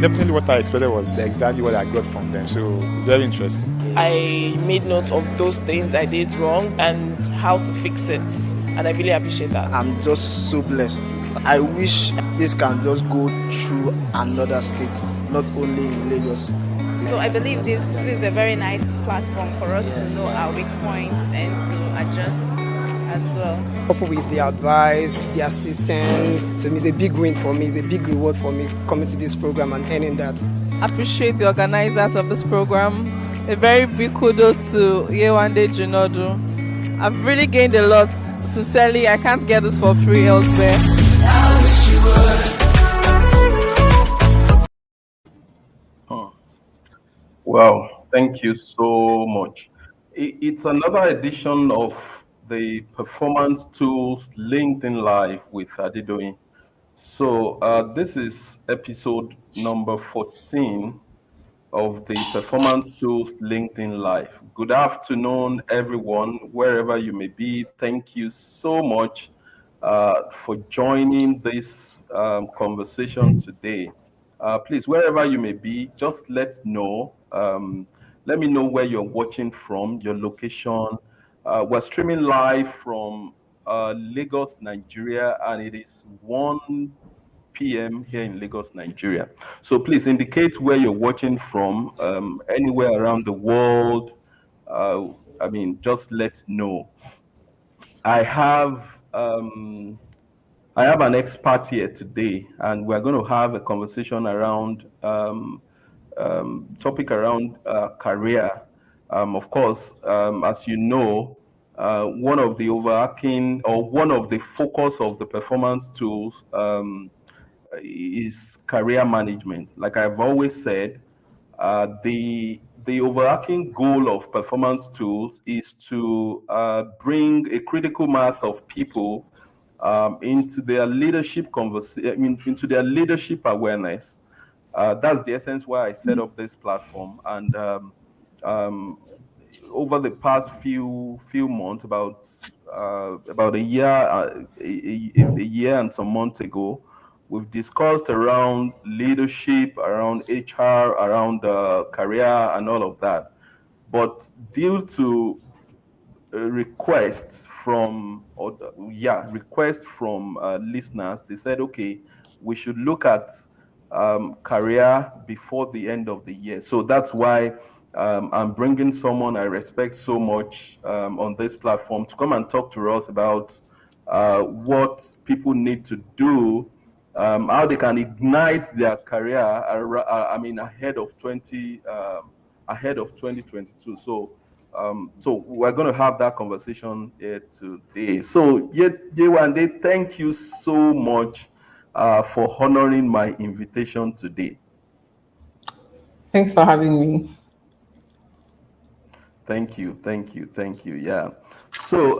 definitely what I expected was exactly what I got from them. So very interesting. I made note of those things I did wrong and how to fix it. And I really appreciate that. I'm just so blessed. I wish this can just go through another state, not only in Lagos. So I believe this is a very nice platform for us to know our weak points and to adjust as well. Coupled with the advice, the assistance, to me it's a big win for me, it's a big reward for me coming to this program and earning that. I appreciate the organizers of this program. A very big kudos to Yewande Jinadu. I've really gained a lot. Sincerely, I can't get this for free elsewhere. I wish you would. Wow, thank you so much. It's another edition of the Performance Tools LinkedIn Live with Adedoyin. So this is episode number 14 of the Performance Tools LinkedIn Live. Good afternoon, everyone, wherever you may be. Thank you so much for joining this conversation today. Please, wherever you may be, just let know. Let me know where you're watching from, your location. We're streaming live from Lagos, Nigeria, and it is 1 p.m. here in Lagos, Nigeria. So please indicate where you're watching from, anywhere around the world. Just let's know. I have an expert here today, and we're going to have a conversation around topic around career. Of course, as you know, one of the overarching or one of the focus of the performance tools is career management. Like I've always said, the overarching goal of performance tools is to bring a critical mass of people into their leadership into their leadership awareness. That's the essence why I set up this platform. And over the past few months, about a year and some months ago, we've discussed around leadership, around HR, around career, and all of that. But due to requests from listeners, they said, okay, we should look at career before the end of the year. So that's why I'm bringing someone I respect so much on this platform to come and talk to us about what people need to do, how they can ignite their career. Ahead of 2022. So we're going to have that conversation here today. So Yewande, thank you so much for honoring my invitation today. Thanks for having me. Thank you. Yeah. So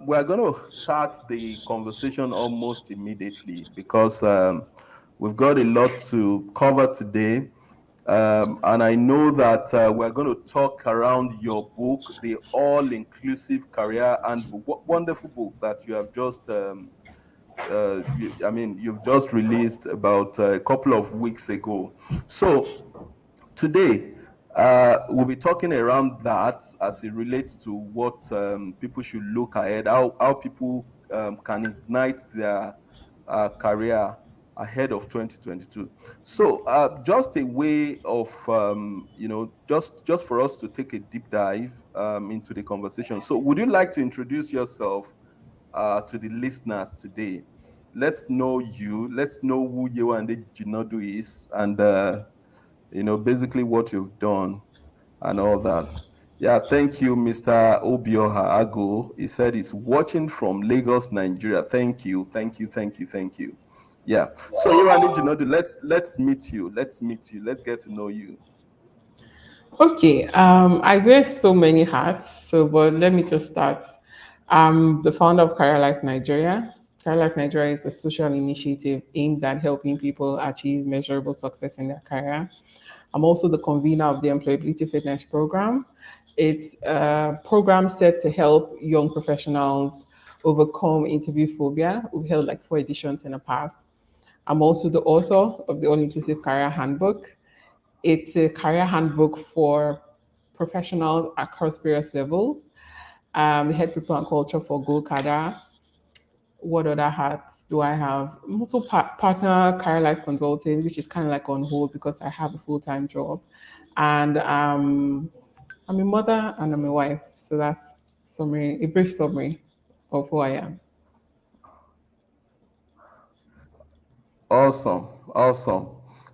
we're going to start the conversation almost immediately because we've got a lot to cover today. And I know that we're going to talk around your book, the All-Inclusive Career Handbook. Wonderful book that you have just, you've just released about a couple of weeks ago. So today, we'll be talking around that as it relates to what people should look ahead, how people can ignite their career ahead of 2022. So just a way of, just for us to take a deep dive into the conversation. So would you like to introduce yourself to the listeners today? Let's know you. Let's know who Yewande Jinadu is and, basically what you've done and all that. Yeah, thank you, Mr. Obioha Ago. He said he's watching from Lagos, Nigeria. Thank you. Yeah. So Yewande Jinadu, let's meet you. Let's get to know you. Okay. I wear so many hats. But let me just start. I'm the founder of Career Life Nigeria. Career Life Nigeria is a social initiative aimed at helping people achieve measurable success in their career. I'm also the convener of the Employability Fitness Program. It's a program set to help young professionals overcome interview phobia. We've held like 4 editions in the past. I'm also the author of the All-Inclusive Career Handbook. It's a career handbook for professionals across various levels. The head people and culture for Go Kada. What other hats do I have? I'm also partner career life consulting, which is kind of like on hold because I have a full-time job. And I'm a mother and I'm a wife. So that's summary, a brief summary of who I am. Awesome, awesome.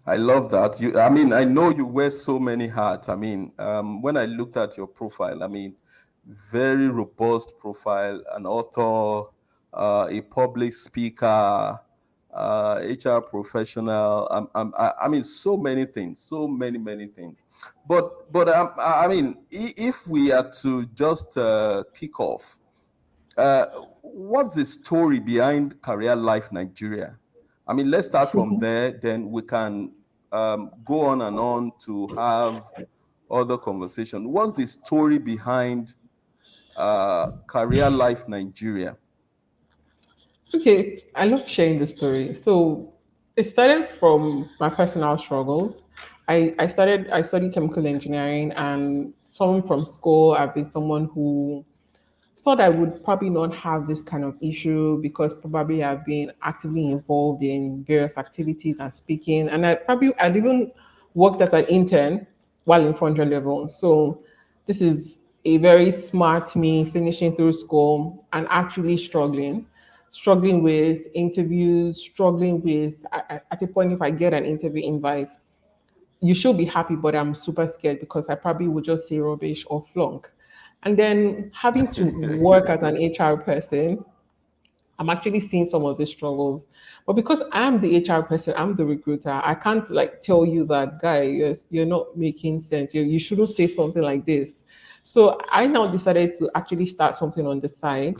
I love that. I mean, I know you wear so many hats. I mean, when I looked at your profile, I mean, very robust profile, an author, a public speaker, HR professional. I mean, so many things, so many things. But I mean, if we are to just kick off, uh, what's the story behind Career Life Nigeria? I mean, let's start from there, then we can go on and on to have other conversation. What's the story behind Career Life Nigeria? Okay, I love sharing the story. So it started from my personal struggles. I studied chemical engineering, and someone from school, I've been someone who thought I would probably not have this kind of issue because probably I've been actively involved in various activities and speaking. And I'd even worked as an intern while in 400 level. So this is a very smart me finishing through school and actually struggling with interviews, struggling with, at a point, if I get an interview invite, you should be happy, but I'm super scared because I probably would just say rubbish or flunk. And then having to work as an HR person, I'm actually seeing some of the struggles. But because I'm the HR person, I'm the recruiter, I can't like tell you that, guy, you're not making sense. You shouldn't say something like this. So I now decided to actually start something on the side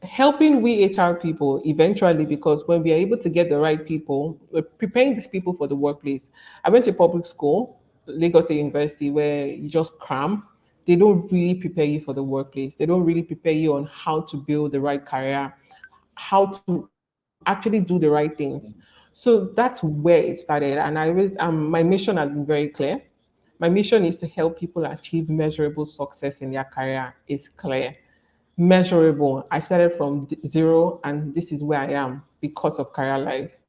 helping we HR people eventually, because when we are able to get the right people, we're preparing these people for the workplace. I went to public school, Lagos State University, where you just cram. They don't really prepare you for the workplace. They don't really prepare you on how to build the right career, how to actually do the right things. So that's where it started. And my mission has been very clear. My mission is to help people achieve measurable success in their career. It's clear, measurable. I started from zero, and this is where I am because of Career Life.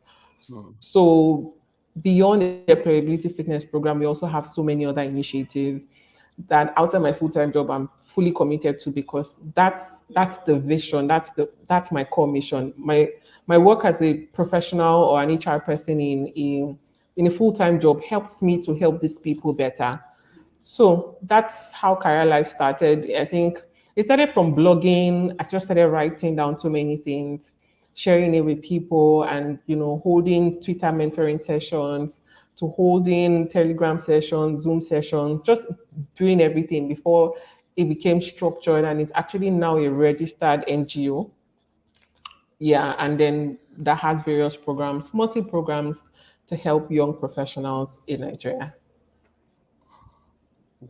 So beyond the employability fitness program, we also have so many other initiatives that outside my full-time job I'm fully committed to, because that's the vision, that's my core mission. My work as a professional or an HR person in a full-time job helps me to help these people better. So that's how Career Life started. I think it started from blogging. I just started writing down so many things, sharing it with people, and holding Twitter mentoring sessions, to holding Telegram sessions, Zoom sessions, just doing everything before it became structured, and it's actually now a registered NGO. Yeah, and then that has various programs, multi programs to help young professionals in Nigeria.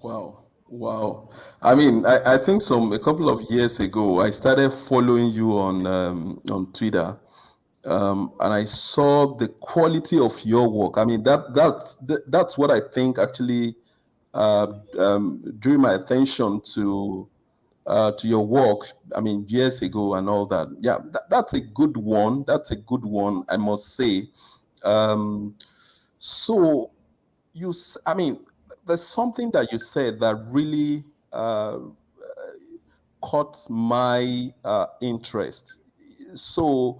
Wow. Wow. I mean, I think a couple of years ago, I started following you on Twitter, and I saw the quality of your work. I mean, that's what I think actually drew my attention to your work. I mean, years ago and all that. Yeah, that's a good one. That's a good one, I must say. So I mean, there's something that you said that really caught my interest. So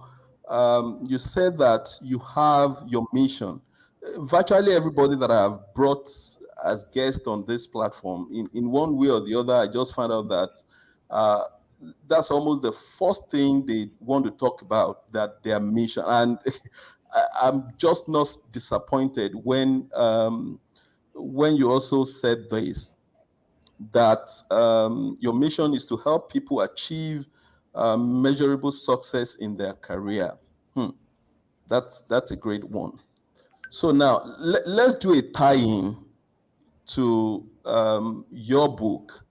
you said that you have your mission. Virtually everybody that I have brought as guest on this platform, in one way or the other, I just found out that uh, that's almost the first thing they want to talk about, that their mission. And I'm just not disappointed when you also said this, that your mission is to help people achieve measurable success in their career. That's a great one. So now let's do a tie-in to your book.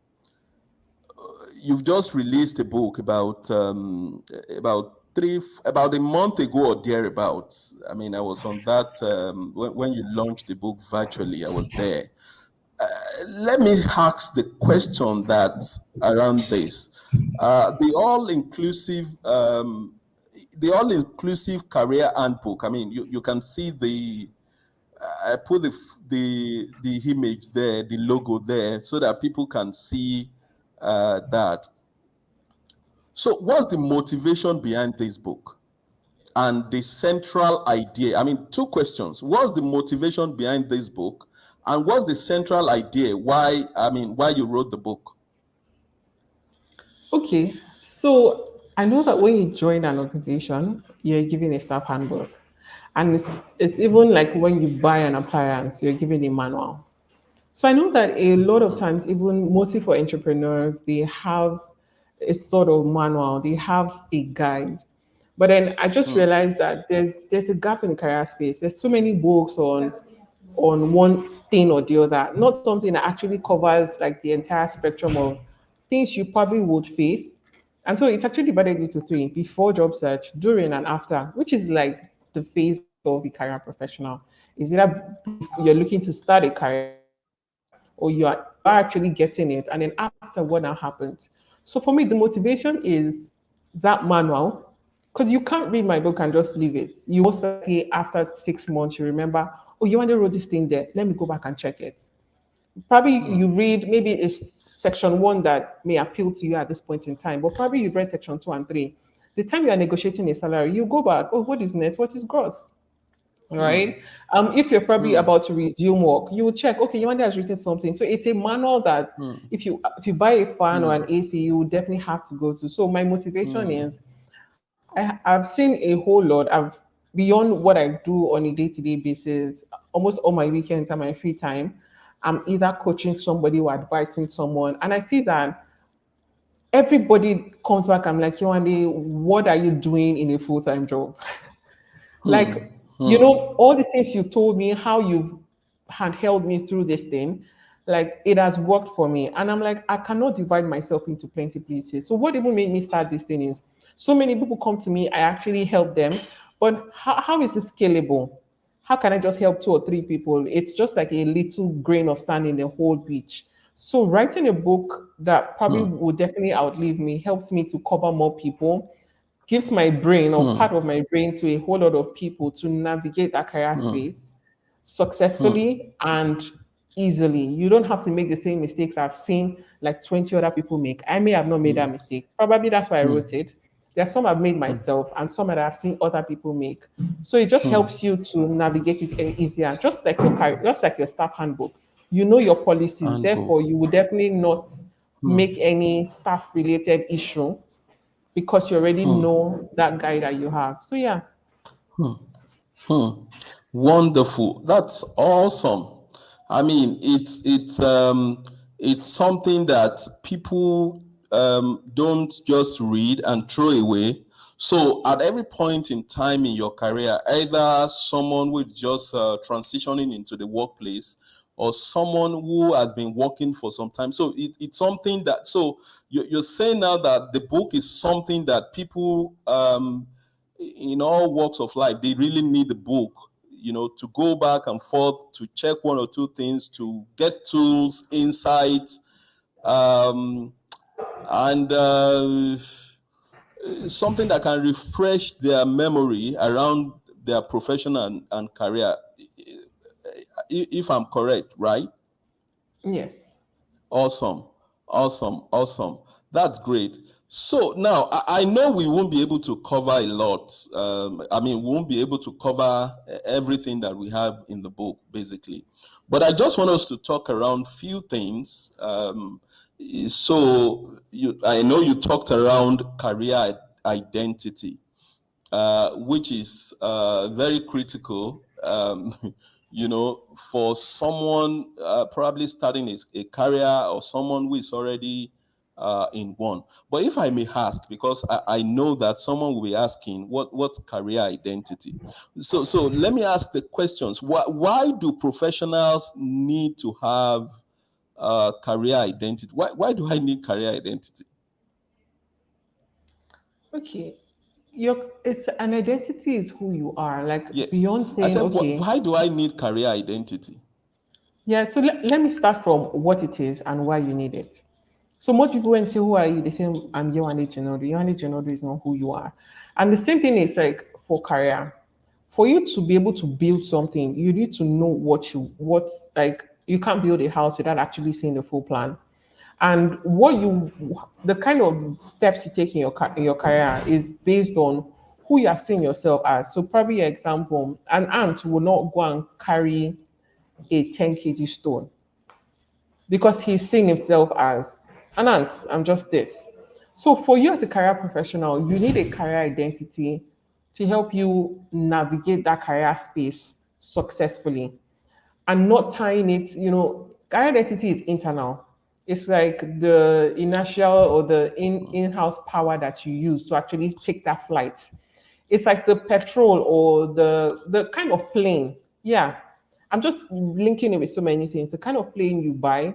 You've just released a book about about a month ago or thereabouts. I mean, I was on that when you launched the book virtually. I was there. Let me ask the question that's around this. The all-inclusive career handbook. I mean, you can see I put the image there, the logo there, so that people can see that. So, what's the motivation behind this book? And the central idea. I mean, two questions. What's the motivation behind this book? And what's the central idea? Why you wrote the book? Okay, so I know that when you join an organization, you're given a staff handbook. And it's even like when you buy an appliance, you're given a manual. So I know that a lot of times, even mostly for entrepreneurs, they have a sort of manual, they have a guide. But then I just realized that there's a gap in the career space. There's too many books on one thing or the other, not something that actually covers like the entire spectrum of things you probably would face. And so it's actually divided into three: before job search, during, and after, which is like the phase of the career professional. Is it that you're looking to start a career, or you are actually getting it, and then after, what now happens? So for me, the motivation is that manual, because you can't read my book and just leave it. You most likely after 6 months you remember, oh, you only wrote this thing there, let me go back and check it. Probably you read maybe it's section one that may appeal to you at this point in time, but probably you've read section two and three. The time you are negotiating a salary, you go back, oh, what is net, what is gross? Right? If you're probably about to resume work, you will check, okay, Yewande has written something. So it's a manual that if you buy a fan or an AC, you would definitely have to go to. So my motivation is I've seen a whole lot. I've beyond what I do on a day-to-day basis, almost all my weekends and my free time, I'm either coaching somebody or advising someone. And I see that everybody comes back, I'm like, Yewande, what are you doing in a full-time job? Like, all the things you've told me, how you've had held me through this thing, like it has worked for me. And I'm like, I cannot divide myself into plenty places. So what even made me start this thing is so many people come to me, I actually help them. But how is it scalable? How can I just help two or three people? It's just like a little grain of sand in the whole beach. So writing a book that probably would definitely outlive me helps me to cover more people, gives my brain or part of my brain to a whole lot of people to navigate that career space successfully and easily. You don't have to make the same mistakes I've seen like 20 other people make. I may have not made that mistake. Probably that's why I wrote it. There are some I've made myself and some that I've seen other people make. So it just helps you to navigate it easier, just like your staff handbook. You know your policies, therefore you will definitely not make any staff related issue because you already know that guide that you have. So yeah. Wonderful. That's awesome. I mean, it's something that people don't just read and throw away. So at every point in time in your career, either someone who is just transitioning into the workplace or someone who has been working for some time. So it's something that, so you're saying now that the book is something that people in all walks of life, they really need the book, to go back and forth, to check one or two things, to get tools, insights, and something that can refresh their memory around their profession and career, if I'm correct, right? Yes. Awesome. That's great. So now I know we won't be able to cover a lot. We won't be able to cover everything that we have in the book, basically. But I just want us to talk around few things. I know you talked around career identity, which is very critical, for someone probably starting a career or someone who is already in one. But if I may ask, because I know that someone will be asking, what's career identity? So let me ask the questions. Why do professionals need to have career identity? Why do I need career identity? Okay. it's an identity is who you are. Like Yes. beyond I saying, said, okay, why do I need career identity? yeah. So let me start from what it is and why you need it. So most people when they say who are you, they say I'm Yewande Jinadu. Yewande Jinadu is not who you are. And the same thing is like for career. For you to be able to build something, you need to know what like you can't build a house without actually seeing the full plan. And the kind of steps you take in in your career is based on who you are seeing yourself as. So probably, example, an ant will not go and carry a 10 kg stone because he's seeing himself as an ant. I'm just this. So for you as a career professional, you need a career identity to help you navigate that career space successfully and not tying it, career identity is internal. It's like the inertial or the in-house power that you use to actually take that flight. It's like the petrol or the kind of plane. Yeah. I'm just linking it with so many things. The kind of plane you buy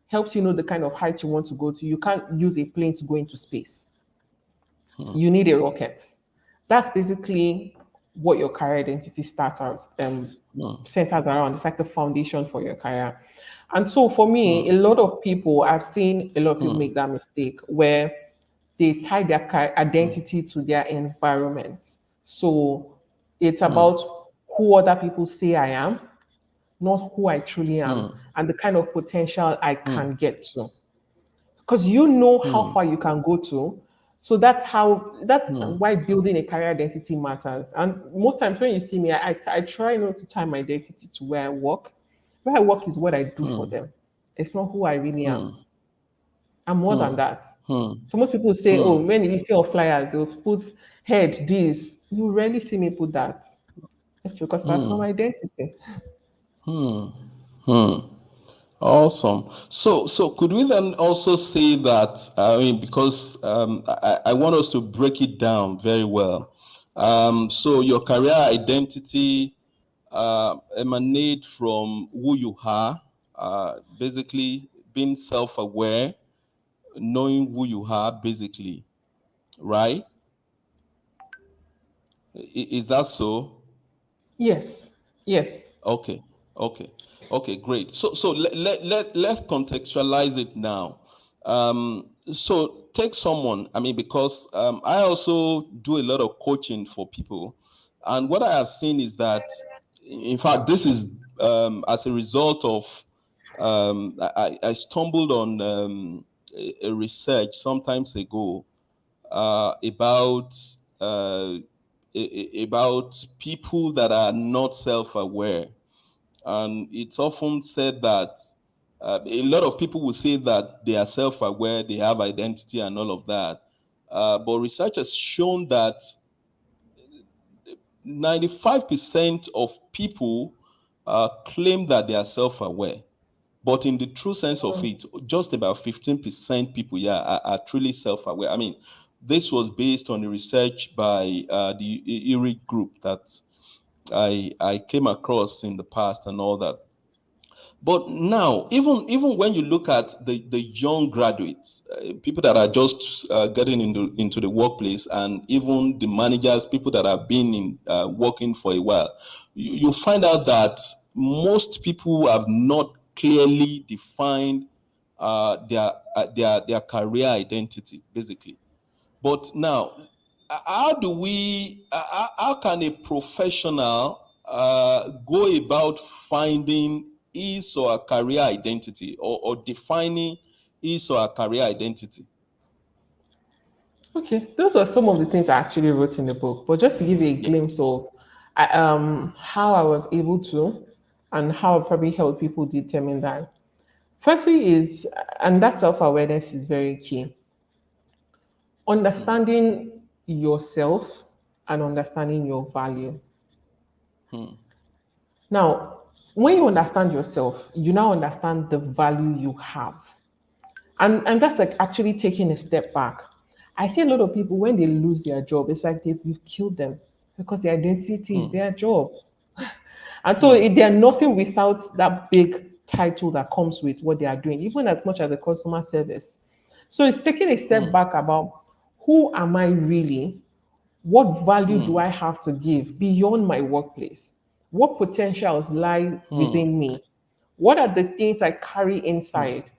helps you know the kind of height you want to go to. You can't use a plane to go into space. You need a rocket. That's basically what your career identity starts out centers around. It's like the foundation for your career. And so for me, a lot of people, I've seen a lot of people make that mistake where they tie their identity to their environment. So it's about who other people say I am, not who I truly am, and the kind of potential I can get to. Because you know how far you can go to. So that's why building a career identity matters. And most times when you see me, I try not to tie my identity to where I work. Where I work is what I do for them. It's not who I really am. I'm more than that. So most people say, oh, when you see on flyers, they'll put head, this. You rarely see me put that. It's because that's not my identity. Awesome. So could we then also say that, I mean, because I want us to break it down very well. So your career identity emanate from who you are, basically being self-aware, knowing who you are, basically, right? Is that so? Yes. Yes. Okay, okay, great. So let's contextualize it now. So take someone, I mean, because I also do a lot of coaching for people. And what I have seen is that, in fact, this is as a result of, I stumbled on a research sometimes ago about about people that are not self-aware, and it's often said that a lot of people will say that they are self-aware, they have identity and all of that, but research has shown that 95% of people claim that they are self-aware. But in the true sense of it, just about 15% people, are truly self-aware. I mean, this was based on the research by the ERI group that I came across in the past and all that. But now, even when you look at the young graduates, people that are just getting into the workplace, and even the managers, people that have been in working for a while, you find out that most people have not clearly defined their career identity, basically. But now, how can a professional go about finding his or her career identity, or defining his or her career identity? Okay, those are some of the things I actually wrote in the book. But just to give you a glimpse of how I was able to and how I probably help people determine that. Firstly is, and that self-awareness is very key. Understanding yourself and understanding your value. Now, when you understand yourself, you now understand the value you have. And that's like actually taking a step back. I see a lot of people when they lose their job, it's like you've killed them because their identity is their job. And so they're nothing without that big title that comes with what they are doing, even as much as a customer service. So it's taking a step back about who am I really? What value do I have to give beyond my workplace? What potentials lie within me? What are the things I carry inside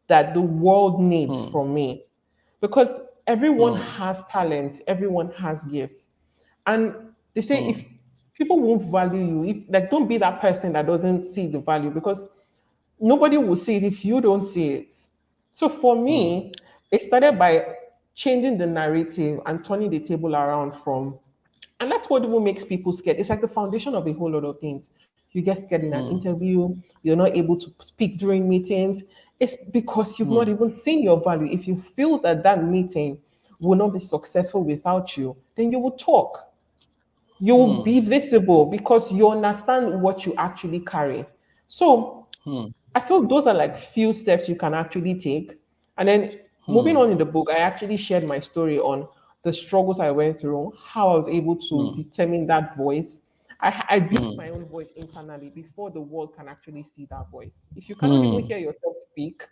that the world needs from me? Because everyone has talent, everyone has gifts. And they say if people won't value you, if like don't be that person that doesn't see the value, because nobody will see it if you don't see it. So for me, it started by changing the narrative and turning the table around from, and that's what even makes people scared. It's like the foundation of a whole lot of things. You get scared in an interview, you're not able to speak during meetings. It's because you've not even seen your value. If you feel that that meeting will not be successful without you, then you will talk. You will be visible because you understand what you actually carry. So I feel those are like few steps you can actually take. And then moving on in the book, I actually shared my story on the struggles I went through, how I was able to determine that voice. I built my own voice internally before the world can actually see that voice. If you cannot even hear yourself speak,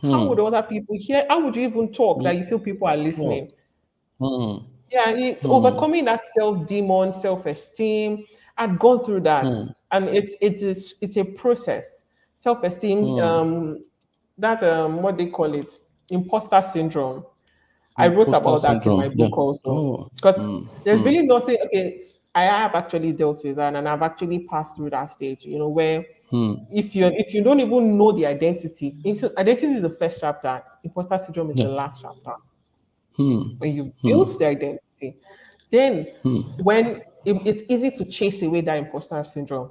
how would other people hear? How would you even talk that you feel people are listening? Yeah, it's overcoming that self demon, self esteem. I'd gone through that, and it's a process. Self esteem, that what they call it, imposter syndrome. I wrote Imposter about that in my syndrome. Yeah. book also, Oh. because there's really nothing. Okay, I have actually dealt with that, and I've actually passed through that stage. You know, where if you don't even know the identity, identity is the first chapter. Imposter syndrome is the Yeah. last chapter. When you build the identity, then when it's easy to chase away that imposter syndrome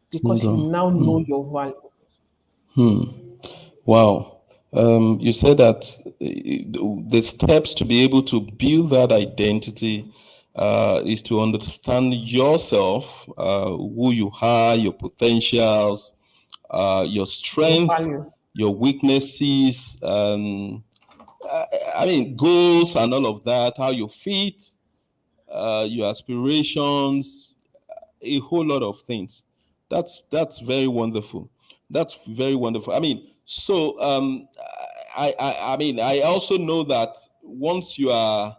because you Syndrome. now know your value. Wow. You said that the steps to be able to build that identity is to understand yourself, who you are, your potentials, your Your strength, value. your weaknesses, goals and all of that, how you fit, your aspirations, a whole lot of things. That's very wonderful. That's very wonderful. I also know that once you have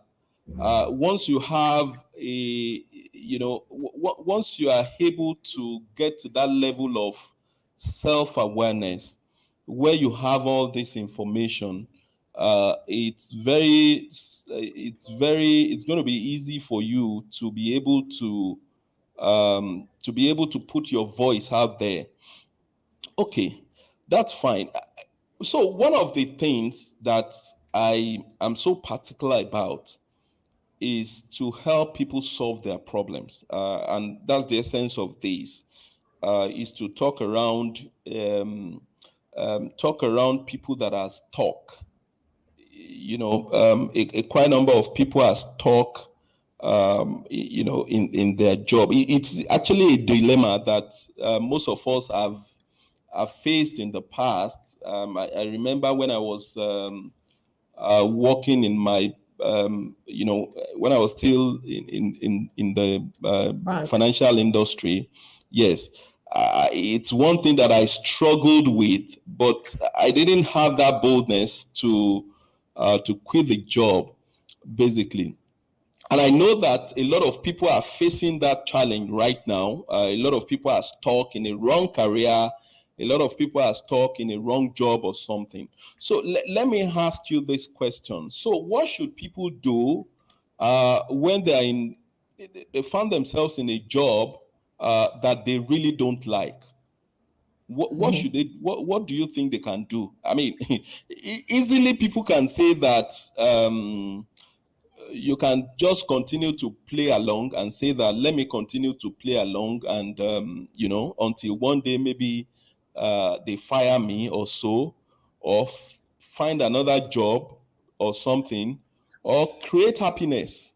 once you are able to get to that level of self-awareness where you have all this information, it's going to be easy for you to be able to put your voice out there. Okay, that's fine. So one of the things that I am so particular about is to help people solve their problems, and that's the essence of this. Is to talk around people that are stuck. A quite number of people are stuck, in their job. It's actually a dilemma that most of us have faced in the past. I remember when I was working in my, when I was still in the Bank. financial industry. Yes, it's one thing that I struggled with, but I didn't have that boldness to quit the job, basically. And I know that a lot of people are facing that challenge right now. A lot of people are stuck in a wrong career. A lot of people are stuck in a wrong job or something. So let me ask you this question. So what should people do when they find themselves in a job that they really don't like? What should they? What do you think they can do? I mean, easily people can say that. You can just continue to play along and say that let me continue to play along and until one day maybe they fire me or so, or find another job or something, or create happiness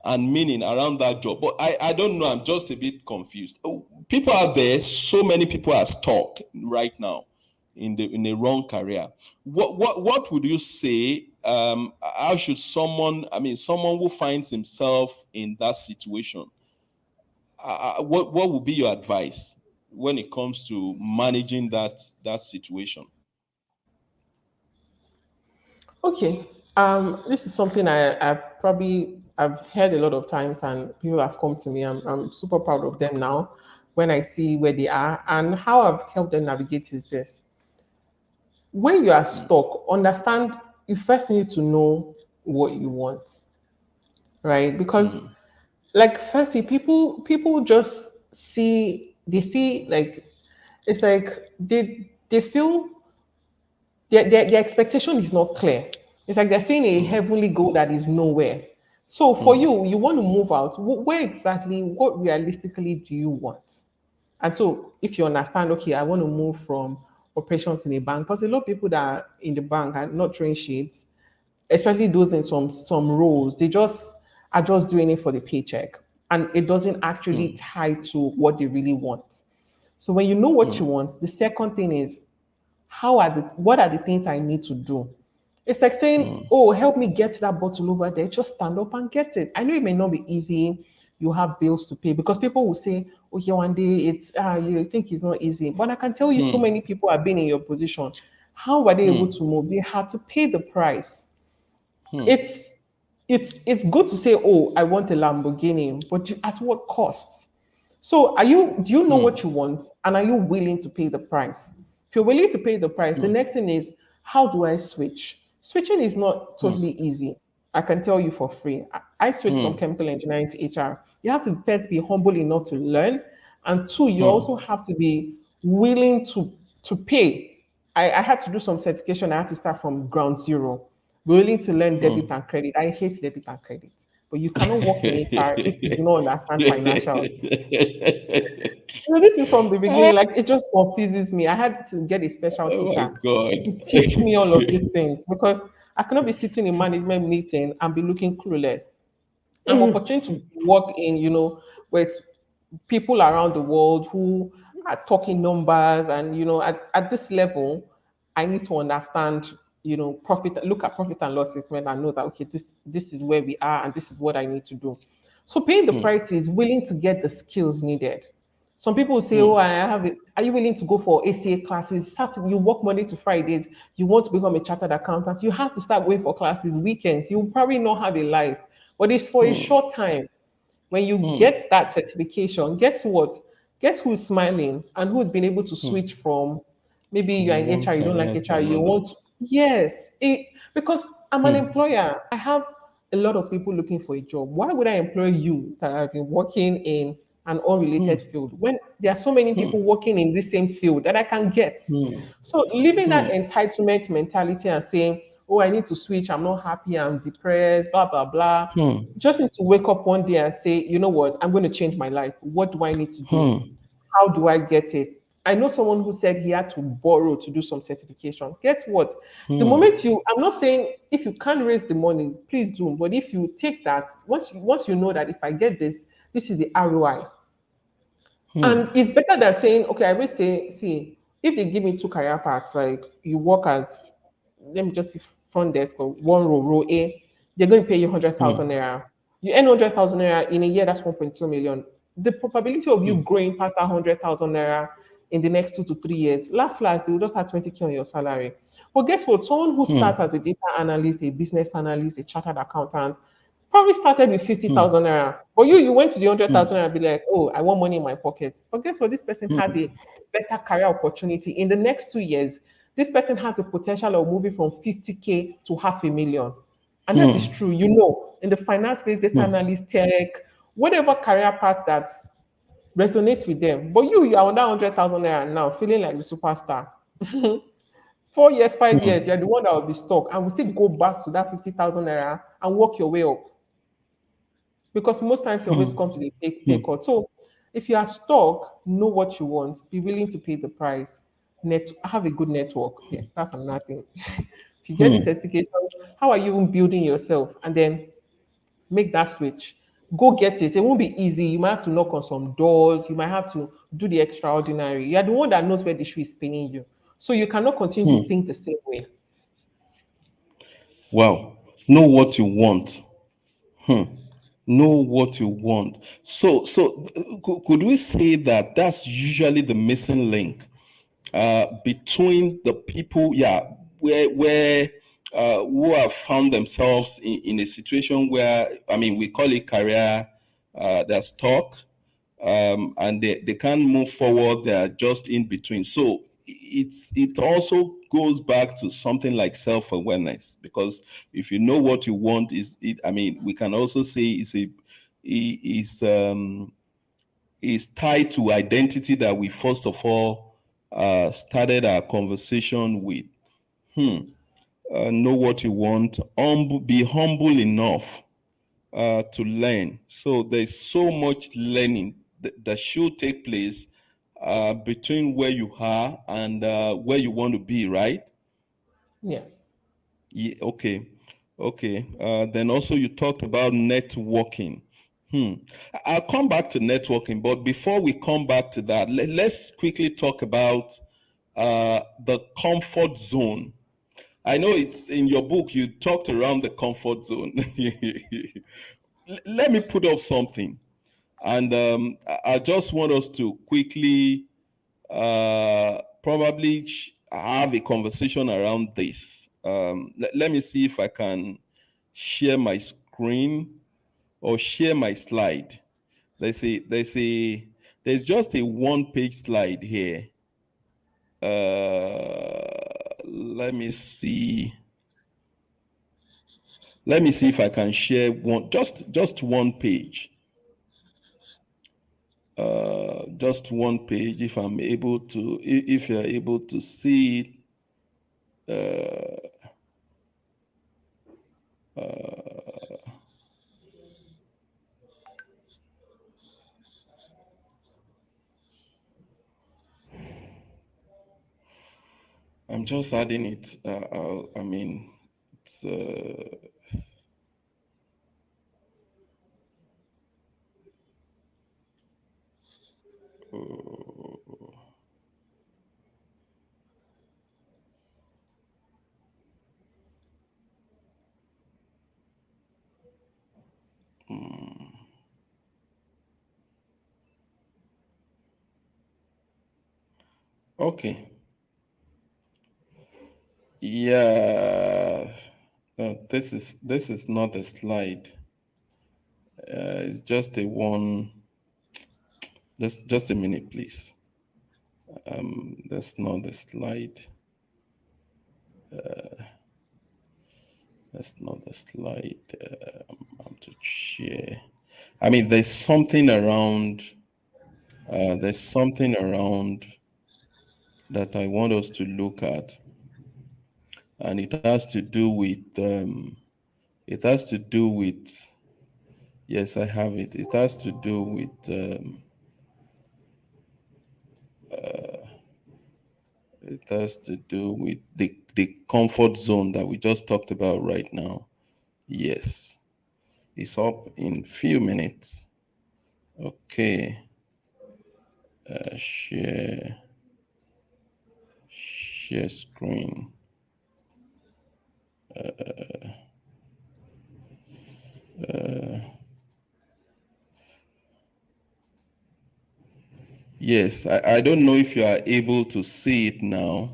and meaning around that job. But I don't know, I'm just a bit confused. People out there, so many people are stuck right now in a wrong career. What would you say? How should someone who finds himself in that situation, what would be your advice when it comes to managing that situation? Okay. This is something I probably I've heard a lot of times, and people have come to me. I'm super proud of them now when I see where they are and how I've helped them navigate is this. When you are stuck, understand you first need to know what you want, right? Because like firstly, people just see they see like it's like they feel their expectation is not clear. It's like they're seeing a heavenly goal that is nowhere. So for you, you want to move out. Where exactly, what realistically do you want? And so if you understand, okay, I want to move from operations in a bank, because a lot of people that are in the bank are not trained shades, especially those in some roles, they just are just doing it for the paycheck. And it doesn't actually tie to what they really want. So when you know what you want, the second thing is what are the things I need to do? It's like saying, oh, help me get that bottle over there. Just stand up and get it. I know it may not be easy. You have bills to pay because people will say, oh, yeah, one day it's you think it's not easy. But I can tell you so many people have been in your position. How were they able to move? They had to pay the price. It's it's good to say, oh, I want a Lamborghini, but at what cost? So do you know what you want and are you willing to pay the price? If you're willing to pay the price, the next thing is how do I switch? Switching is not totally easy. I can tell you for free. I switched from chemical engineering to HR. You have to first be humble enough to learn. And two, you also have to be willing to pay. I had to do some certification. I had to start from ground zero. Willing to learn debit and credit. I hate debit and credit. But you cannot work in HR if you do not understand financial. This is from the beginning. Like it just confuses me. I had to get a special Oh my teacher to God. teach me all of these things because I cannot be sitting in management meeting and be looking clueless. I'm opportunity to work in, with people around the world who are talking numbers and at this level, I need to understand, look at profit and loss statement and know that okay, this is where we are and this is what I need to do. So paying the price is willing to get the skills needed. Some people will say, "Oh, I have it. Are you willing to go for ACA classes? You work Monday to Fridays. You want to become a chartered accountant. You have to start going for classes weekends. You probably not have a life, but it's for a short time. When you get that certification, guess what? Guess who's smiling and who's been able to switch from maybe you're in One HR, you don't like career to HR, you another. want yes, because I'm an employer. I have a lot of people looking for a job. Why would I employ you that have been working in an unrelated field when there are so many people working in the same field that I can get? So leaving that entitlement mentality and saying, oh, I need to switch, I'm not happy, I'm depressed, blah, blah, blah. Just need to wake up one day and say, you know what, I'm going to change my life. What do I need to do? How do I get it? I know someone who said he had to borrow to do some certifications. Guess what? The moment I'm not saying if you can't raise the money, please do. But if you take that, once you know that if I get this, this is the ROI. And it's better than saying, okay, I will say, see, if they give me two career paths, like you work as, let me just say front desk or one row A, they're going to pay you 100,000 naira. You earn 100,000 naira in a year, that's 1.2 million. The probability of you growing past that 100,000 naira in the next 2 to 3 years, last, they will just have 20K on your salary. But guess what? Someone who starts as a data analyst, a business analyst, a chartered accountant, probably started with 50,000 naira. But you went to the 100,000 naira and be like, oh, I want money in my pocket. But guess what? This person has a better career opportunity. In the next 2 years, this person has the potential of moving from 50K to 500,000. And that is true. In the finance space, data analyst, tech, whatever career path that resonates with them. But you are on that 100,000 naira now, feeling like the superstar. 4 years, 5 years, you're the one that will be stuck and will still go back to that 50,000 naira and work your way up. Because most times you always come to the pay cut. So if you are stuck, know what you want, be willing to pay the price, have a good network. Yes, that's another thing. If you get the certification, how are you even building yourself? And then make that switch. Go get it. It won't be easy. You might have to knock on some doors. You might have to do the extraordinary. You are the one that knows where the shoe is pinning you. So you cannot continue to think the same way. Wow. Know what you want. Know what you want. So could we say that that's usually the missing link between the people, where who have found themselves in a situation where, I mean, we call it career, they're stuck, and they can't move forward. They're just in between. So it also goes back to something like self-awareness, because if you know what you want, I mean, we can also say is tied to identity that we first of all started our conversation with. Know what you want, be humble enough to learn. So there's so much learning that should take place between where you are and where you want to be, right? Yes. Yeah, okay. Okay. Then also you talked about networking. I'll come back to networking, but before we come back to that, let's quickly talk about the comfort zone. I know it's in your book, you talked around the comfort zone. Let me put up something. And I just want us to quickly probably have a conversation around this. Let me see if I can share my screen or share my slide. There's just a one-page slide here. Let me see. Let me see if I can share just one page. Just one page, if I'm able to, if you're able to see it. I'm just adding it. I mean, it's. Okay. Yeah. This is not a slide. It's just a one. Just a minute, please. That's not the slide. That's not the slide. I'm to share. I mean, there's something around. There's something around that I want us to look at, and it has to do with. It has to do with. Yes, I have it. It has to do with. It has to do with the comfort zone that we just talked about right now. Yes, it's up in few minutes. Okay. Share screen. Yes, I don't know if you are able to see it now.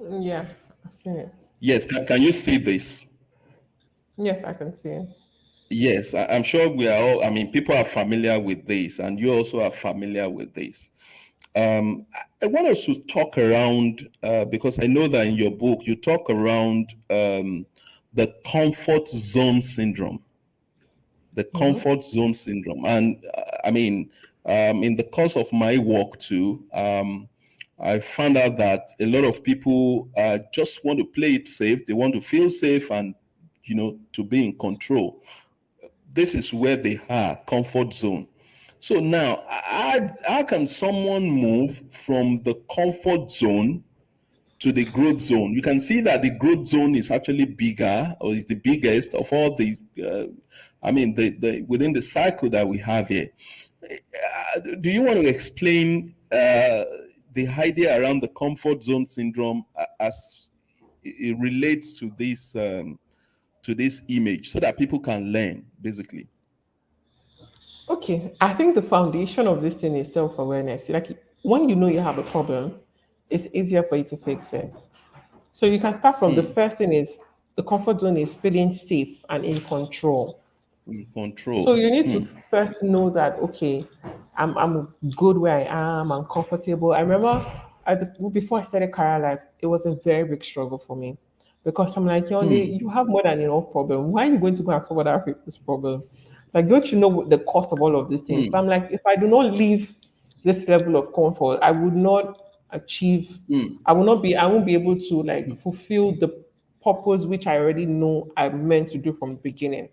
Yeah, I've seen it. Yes, can you see this? Yes, I can see it. Yes, I'm sure we are all, I mean, people are familiar with this, and you also are familiar with this. I want us to talk around, because I know that in your book, you talk around the comfort zone syndrome. The comfort zone syndrome. And I mean, in the course of my work too, I found out that a lot of people just want to play it safe. They want to feel safe and, to be in control. This is where they are, comfort zone. So now, how can someone move from the comfort zone to the growth zone? You can see that the growth zone is actually bigger, or is the biggest of all the, the within the cycle that we have here. Do you want to explain the idea around the comfort zone syndrome as it relates to this image, so that people can learn, basically? Okay, I think the foundation of this thing is self awareness. Like when you know you have a problem, it's easier for you to fix it. So you can start from the first thing is the comfort zone is feeling safe and in control. In So control. you need to first know that okay, I'm good where I am. I'm comfortable. I remember before I started career life, it was a very big struggle for me because I'm like, you have more than enough problem. Why are you going to go and solve other people's problem? Like, don't you know the cost of all of these things? But I'm like, if I do not leave this level of comfort, I would not achieve. I won't be able to like fulfill the purpose which I already know I'm meant to do from the beginning.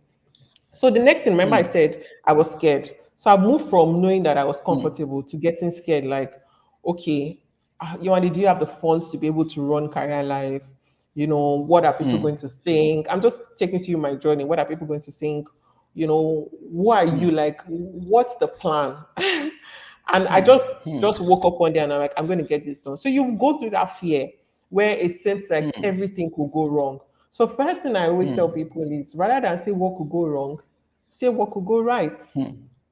So the next thing, remember I said I was scared. So I moved from knowing that I was comfortable to getting scared. Like, okay, Yewande, do you have the funds to be able to run career life? What are people going to think? I'm just taking you my journey. What are people going to think? Who are you? Like, what's the plan? And I just woke up one day and I'm like, I'm going to get this done. So you go through that fear where it seems like everything could go wrong. So first thing I always tell people is rather than say what could go wrong, say what could go right.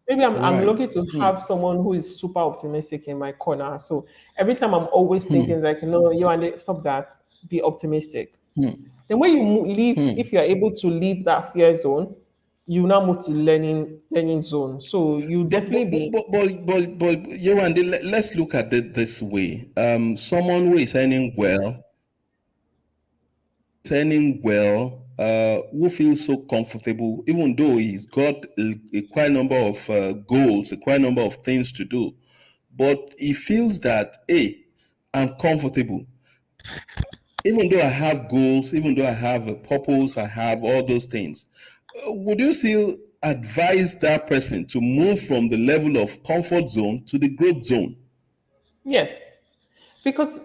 Maybe I'm Right. lucky to have someone who is super optimistic in my corner. So every time I'm always thinking like, no, you and stop that, be optimistic. Then when you leave, if you're able to leave that fear zone, you now move to learning zone. So you definitely be Yewande, let's look at it this way. Someone who is earning well, who feels so comfortable, even though he's got a quite number of goals, a quite number of things to do, but he feels that, hey, I'm comfortable. Even though I have goals, even though I have a purpose, I have all those things. Would you still advise that person to move from the level of comfort zone to the growth zone? yes. Because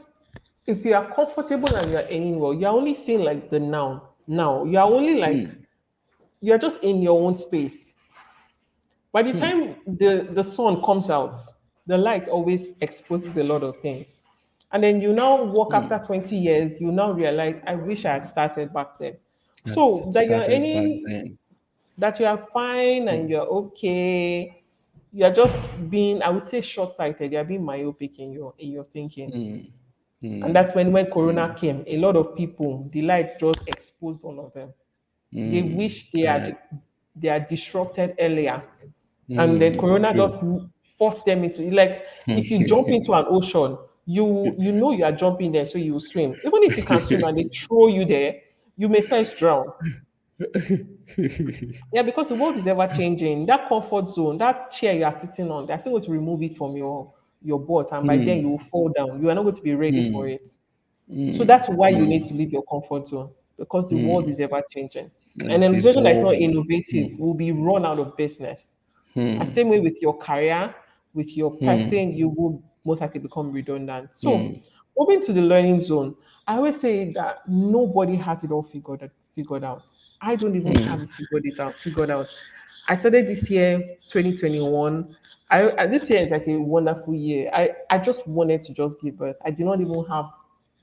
if you are comfortable and you're earning well, you're only seeing like the now. Now you're only like you're just in your own space. By the time the sun comes out, the light always exposes a lot of things. And then you now walk after 20 years, you now realize, I wish I had started back then. That So that you're started back any then. that you are fine and you're okay. You're just being, I would say, short-sighted. You're being myopic in your thinking. And that's when Corona came. A lot of people, the light just exposed all of them. They wish they had disrupted earlier. And then Corona True. just forced them into it. Like if you jump into an ocean, you know you are jumping there, so you will swim. Even if you can swim and they throw you there, you may first drown. Yeah, because the world is ever changing. That comfort zone, that chair you are sitting on, they're still going to remove it from your butt, and by then you will fall down. You are not going to be ready for it. So that's why you need to leave your comfort zone because the world is ever changing. And an It's organization that is not evolving. innovative will be run out of business. And same way with your career, with your person, you will most likely become redundant. So moving to the learning zone, I always say that nobody has it all figured out. I don't even have it figured out. I started this year, 2021. This year is like a wonderful year. I just wanted to just give birth. I did not even have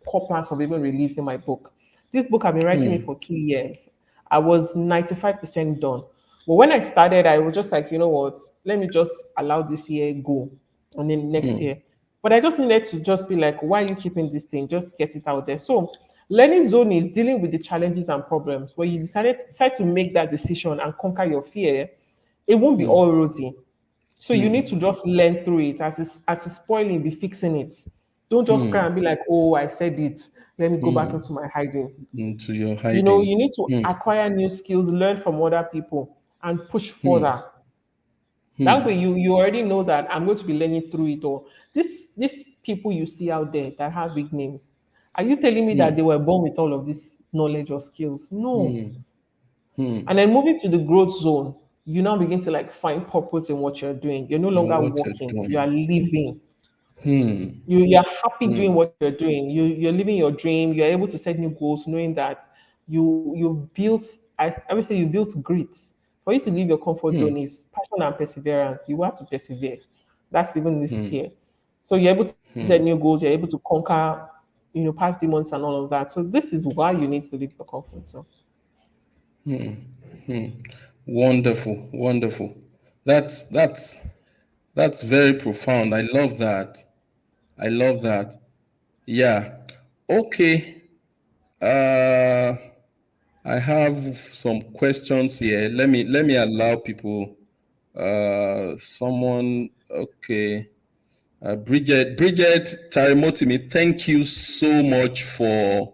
core plans of even releasing my book. This book I've been writing it for 2 years. I was 95% done. But when I started, I was just like, you know what? Let me just allow this year go, and then next year. But I just needed to just be like, why are you keeping this thing? Just get it out there. So, learning zone is dealing with the challenges and problems. Where you decide to make that decision and conquer your fear, it won't be all rosy. So you need to just learn through it. As it's spoiling, be fixing it. Don't just cry and be like, oh, I said it. Let me go back into my hiding. Into your You hiding. need to acquire new skills, learn from other people, and push further. That way, you already know that I'm going to be learning through it. Or these people you see out there that have big names, are you telling me that they were born with all of this knowledge or skills? No. And then moving to the growth zone, you now begin to like find purpose in what you're doing. You're no And longer what you're working, you are doing. living. You're happy doing what you're doing. You're living your dream. You're able to set new goals, knowing that you built. I would say you built grit. For you to leave your comfort zone is passion and perseverance. You have to persevere. That's even this fear. So you're able to set new goals. You're able to conquer, past demons and all of that. So this is why you need to leave your comfort zone. Wonderful, wonderful. That's very profound. I love that. I love that. Yeah. Okay. Uh, I have some questions here. Let me allow people. Someone. Okay. Bridget Tarimotimi, thank you so much for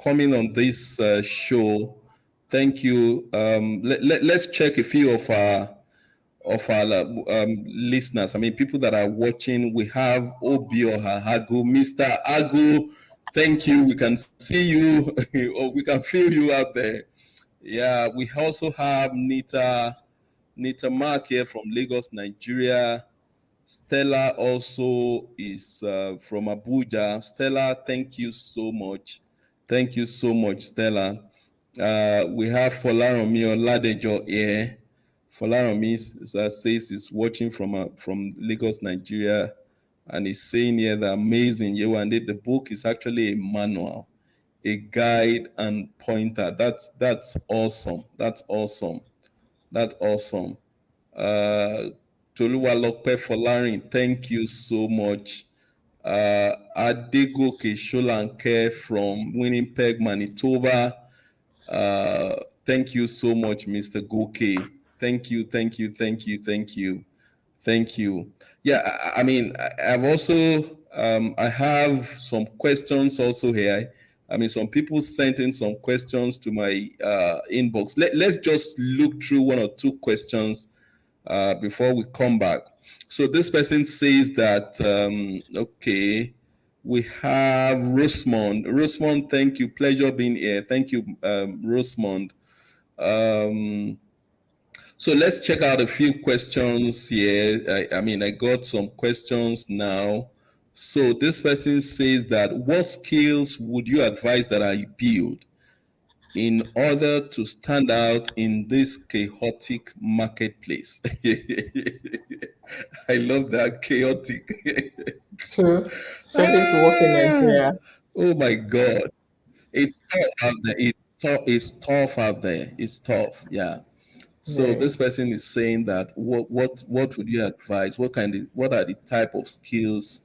coming on this show. Thank you. Let's check a few of our listeners. I mean, people that are watching. We have Obio Hagu, Mr. Agu. Thank you. We can see you, or we can feel you out there. Yeah, we also have Nita Mark here from Lagos, Nigeria. Stella also is from Abuja. Stella, thank you so much. Thank you so much, Stella. We have Folaromi Oladejo here. Folaromi says he's watching from Lagos, Nigeria, and he's saying here the amazing Yewande. The book is actually a manual, a guide and pointer. That's awesome. That's awesome. That's awesome. Toluwalope Folarin, thank you so much. Adegoke Sholanke from Winnipeg, Manitoba. Thank you so much, Mr. Goke. Thank you, thank you, thank you, thank you, thank you. Yeah, I mean, I've also I have some questions also here. I mean, some people sent in some questions to my inbox. Let's just look through one or two questions before we come back. So this person says that, okay, we have Rosemond. Rosemond, thank you. Pleasure being here. Thank you, Rosemond. So let's check out a few questions here. I mean, I got some questions now. So this person says that, what skills would you advise that I build in order to stand out in this chaotic marketplace? I love that, chaotic. True. Especially if you work in Nigeria. Oh my God. It's tough out there. It's tough out there. It's tough. Yeah. So Very. this person is saying that, what would you advise? What are the type of skills?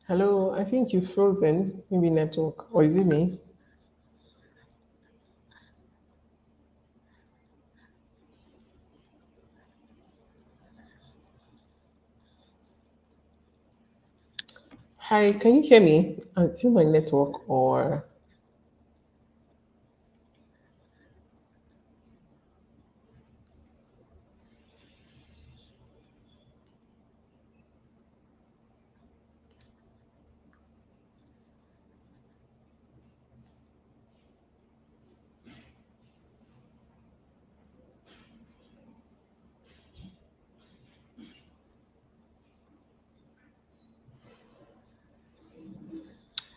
Hello, I think you've frozen. Maybe network. Or is it me? Hi, can you hear me? It's in my network or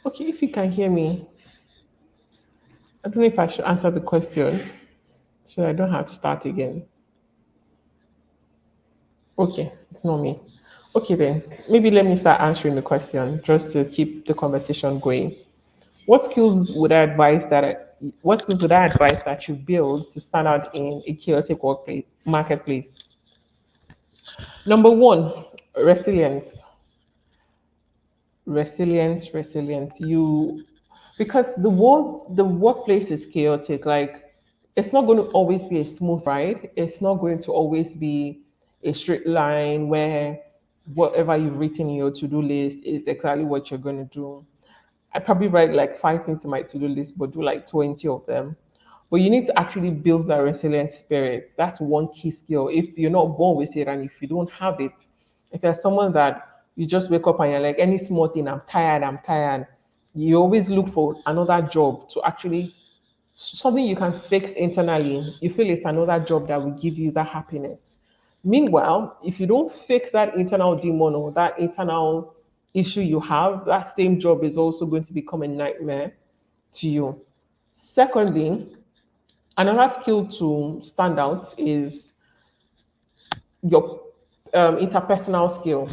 okay, if you can hear me, I don't know if I should answer the question so I don't have to start again. Okay, it's not me. Okay, then maybe let me start answering the question just to keep the conversation going. What skills would I advise that what skills would I advise that you build to stand out in a chaotic workplace marketplace? Number one, resilience. Resilience. You because the workplace is chaotic. Like it's not going to always be a smooth ride. It's not going to always be a straight line where whatever you've written in your to-do list is exactly what you're going to do. I probably write like 5 things in my to-do list, but do like 20 of them. But you need to actually build that resilient spirit. That's one key skill. If you're not born with it and if you don't have it, if you're someone that you just wake up and you're like, any small thing, I'm tired, you always look for another job to actually something you can fix internally. You feel it's another job that will give you that happiness. Meanwhile, if you don't fix that internal demon or that internal issue you have, that same job is also going to become a nightmare to you. Secondly, another skill to stand out is your interpersonal skill.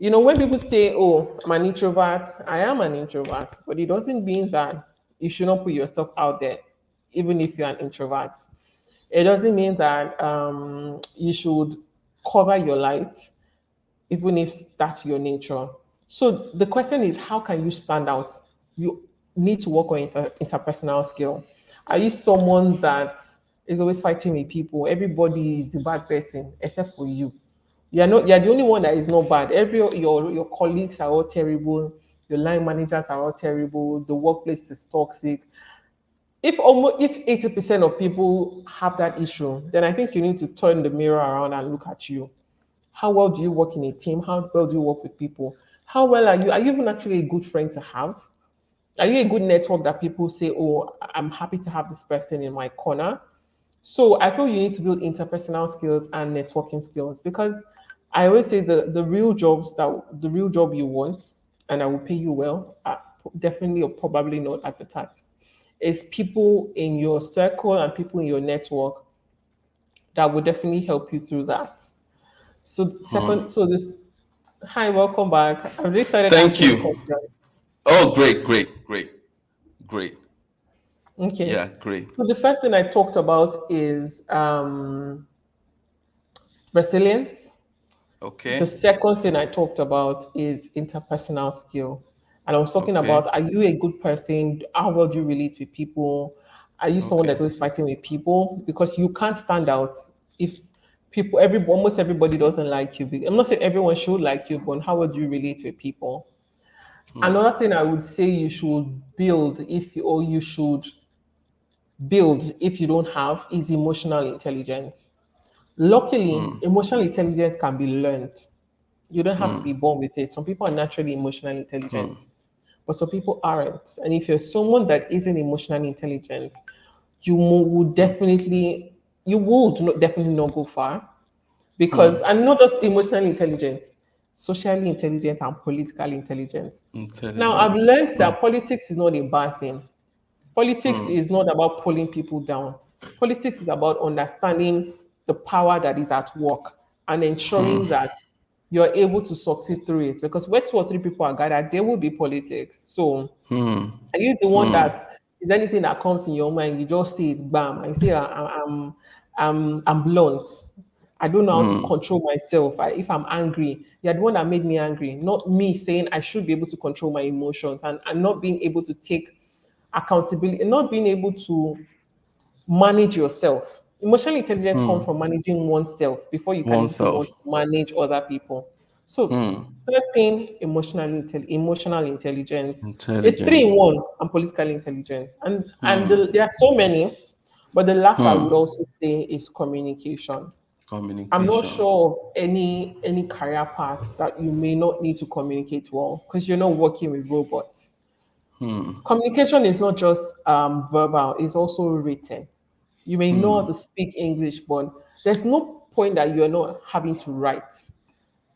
You know, when people say, "Oh, I'm an introvert," I am an introvert, but it doesn't mean that you should not put yourself out there. even if you're an introvert. It doesn't mean that you should cover your light, even if that's your nature. So the question is, how can you stand out? You need to work on interpersonal skill. Are you someone that is always fighting with people? Everybody is the bad person except for you. You're not. You're the only one that is not bad. Your colleagues are all terrible. Your line managers are all terrible. The workplace is toxic. If 80% of people have that issue, then I think you need to turn the mirror around and look at you. How well do you work in a team? How well do you work with people? How well are you? Are you even actually a good friend to have? Are you a good network that people say, oh, I'm happy to have this person in my corner? So I feel you need to build interpersonal skills and networking skills, because I always say the real jobs, that the real job you want and I will pay you well are definitely or probably not advertised. It's people in your circle and people in your network that will definitely help you through that. So second, so this hi, welcome back. I've already started Thank answering the you. question. Oh, great, great, great, great. Okay. Yeah, great. So the first thing I talked about is resilience. The Okay, second thing I talked about is interpersonal skill. And I was talking okay, about, are you a good person? How well do you relate with people? Are you someone okay. that's always fighting with people? Because you can't stand out if almost everybody doesn't like you. I'm not saying everyone should like you, but how well do you relate with people? Another thing I would say you should build or you should build if you don't have is emotional intelligence. Luckily, emotional intelligence can be learned. You don't have to be born with it. Some people are naturally emotionally intelligent, but some people aren't. And if you're someone that isn't emotionally intelligent, would definitely definitely not go far, because I'm not just emotionally intelligent, socially intelligent and politically intelligent. Now I've Intelligence. learned that politics is not a bad thing. Politics is not about pulling people down. Politics is about understanding the power that is at work and ensuring that you're able to succeed through it. Because where two or three people are gathered, there will be politics. So are you the one that is anything that comes in your mind, you just say it, bam, I say I'm blunt. I don't know how to control myself. If I'm angry, you're the one that made me angry, not me saying I should be able to control my emotions and not being able to take accountability, not being able to manage yourself. Emotional intelligence comes from managing oneself before you can even want Oneself. to manage other people. So, third thing, emotional intelligence. It's three in Intelligence. one. I'm politically intelligent, there are so many, but the last I would also say is communication. I'm not Communication. sure of any career path that you may not need to communicate well, because you're not working with robots. Communication is not just verbal, it's also written. You may know how to speak English, but there's no point that you're not having to write,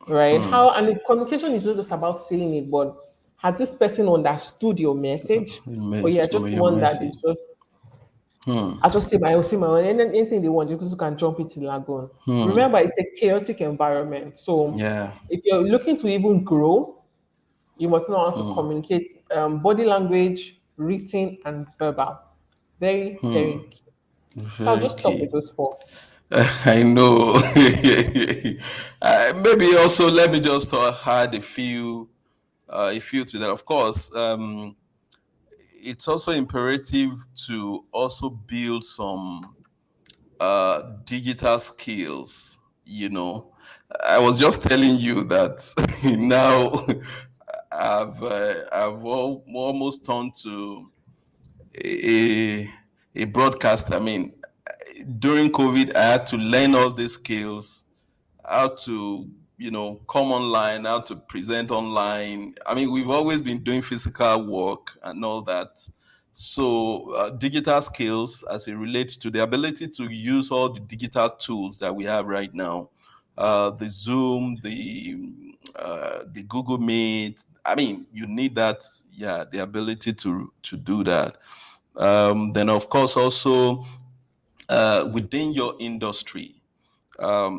right? And the communication is not just about saying it, but has this person understood your message? Or you're just Your one that is message. just, I just say my own, and then anything they want, you just can jump into lagoon. Remember, it's a chaotic environment. So Yeah. if you're looking to even grow, you must know how to communicate body language, written, and verbal. Very, very key. So I'll Very just stop key. with those four. I know. Maybe also let me just add a few to that. Of course, it's also imperative to also build some digital skills. I was just telling you that now I've almost turned to a a broadcaster. I mean, during COVID, I had to learn all these skills, how to come online, how to present online. I mean, we've always been doing physical work and all that. So digital skills as it relates to the ability to use all the digital tools that we have right now, the Zoom, the Google Meet. I mean, you need that, yeah, the ability to do that. Then of course also within your industry,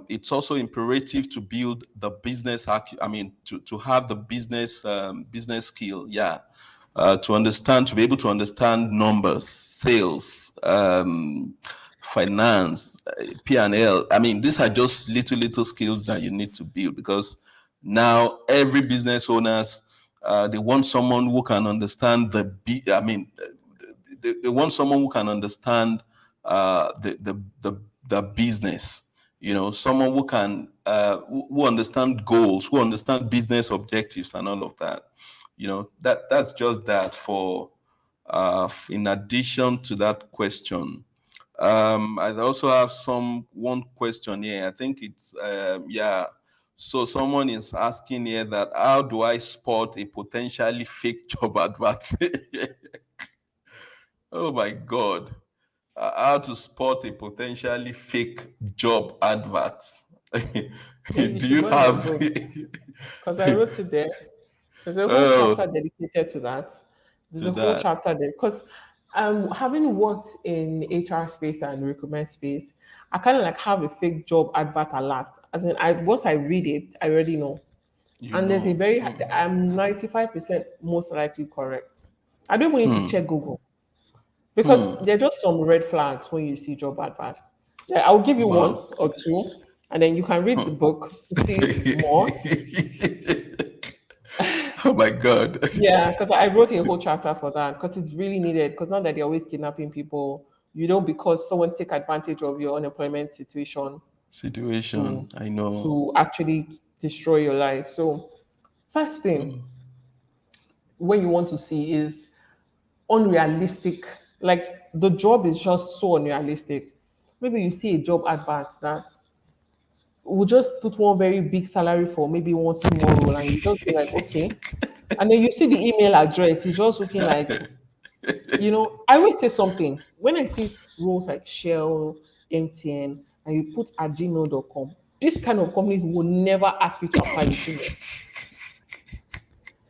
it's also imperative to build the business I mean, to have the business skill. Yeah. to be able to understand numbers, sales, finance, P&L. I mean, these are just little skills that you need to build, because now every business owners, they want someone who can understand they want someone who can understand the business. Someone who can who understand goals, who understand business objectives, and all of that. That's just that. For in addition to that question, I also have one question here. I think it's yeah. So someone is asking here that, how do I spot a potentially fake job advert? Oh my God. How to spot a potentially fake job advert. You Do should you go in my have book because I wrote it there. There's a whole chapter oh, dedicated to that. There's to a whole that? chapter there because having worked in HR space and recruitment space, I kind of like have a fake job advert alert. And then once I read it, I already know. You And there's a know. very I'm 95% most likely correct. I don't even need to check Google because there are just some red flags when you see job adverts. Yeah, I'll give you one Wow. or two, and then you can read the book to see more. Oh my God. Yeah, because I wrote a whole chapter for that because it's really needed. Because now that they're always kidnapping people, because someone take advantage of your unemployment situation to Situation. I know. actually destroy your life. So first thing when you want to see is unrealistic. Like the job is just so unrealistic. Maybe you see a job advert that will just put one very big salary for maybe one small role, and you just be like, okay. And then you see the email address, it's just looking like, I always say something. When I see roles like Shell, MTN, and you put at gmail.com, this kind of companies will never ask you to apply with Gmail.